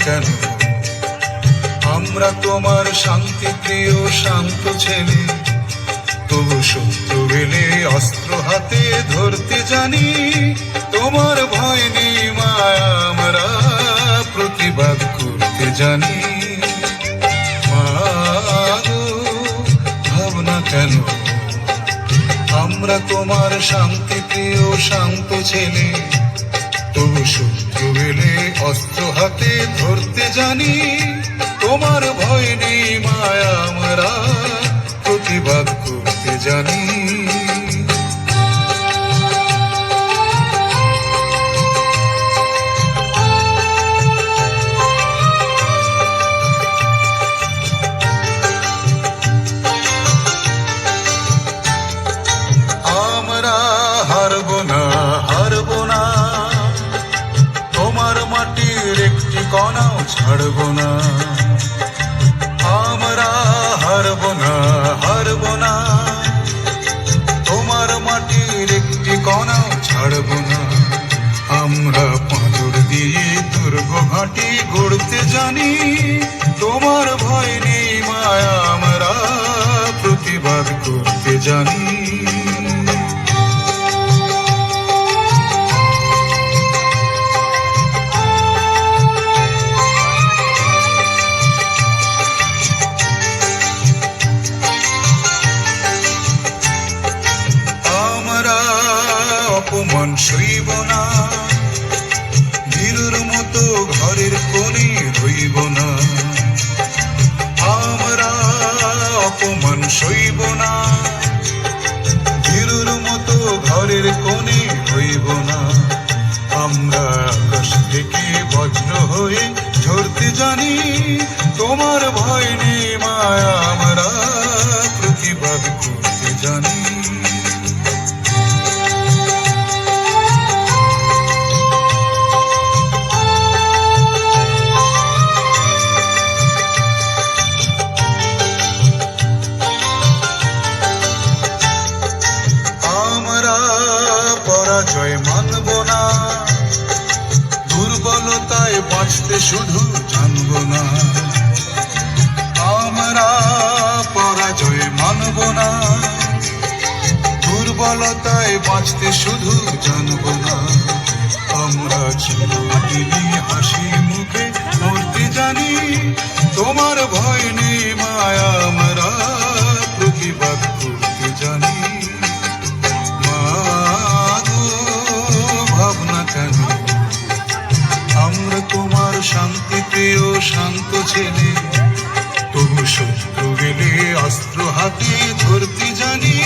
কেন? আমরা তোমার শান্তি প্রিয় শান্ত ছেলে, তবু শত্রু এলে অস্ত্র হাতে ধরতে জানি। তোমার ভয় নেই মায়া, আমরা প্রতিবাদ করতে জানি। মাগো ভাবনা কেন? আমরা তোমার শান্তি প্রিয় শান্ত ছেলে, তবু শত্রু এলে অস্ত্র হাতে ধরতে জানি। তোমার ভয় নেই মায়া, আমরা প্রতিবাদ করতে জানি। আমরা হারব না, হারব না, তোমার মাটির একটি কণাও ছাড়ব না। আমরা হারব না, হারব না, তোমার মাটির একটি কণাও ছাড়ব না। আমরা পাঁজর দিয়ে দুর্গ ঘাঁটি গড়তে জানি। তোমার ভয় নেই মায়া, আমরা প্রতিবাদ করতে জানি। অপমান সইব না, বীরুর মতো ঘরের কোণে রইব না। আমরা অপমান সইব না, বীরুর মতো ঘরের কোণে রইব না। আমরা আকাশ থেকে বজ্র হয়ে ঝরতে জানি। তোমার ভয় নেই মায়া, আমরা প্রতিবাদ করতে জানি। পরাজয় মানব না, দুর্বলতায় বাঁচতে শুধু জানব না। আমরা পরাজয় মানব না, দুর্বলতায় বাঁচতে শুধু জানব না। আমরা চিরদিনই হাসি মুখে মরতে জানি। তোমার ভয় নেই মায়া, আমরা প্রতিবাদ করতে জানি। আমরা তোমার শান্তি প্রিয় শান্ত ছেলে, তবু শত্রু গেলে অস্ত্র হাতে ধরতে জানি।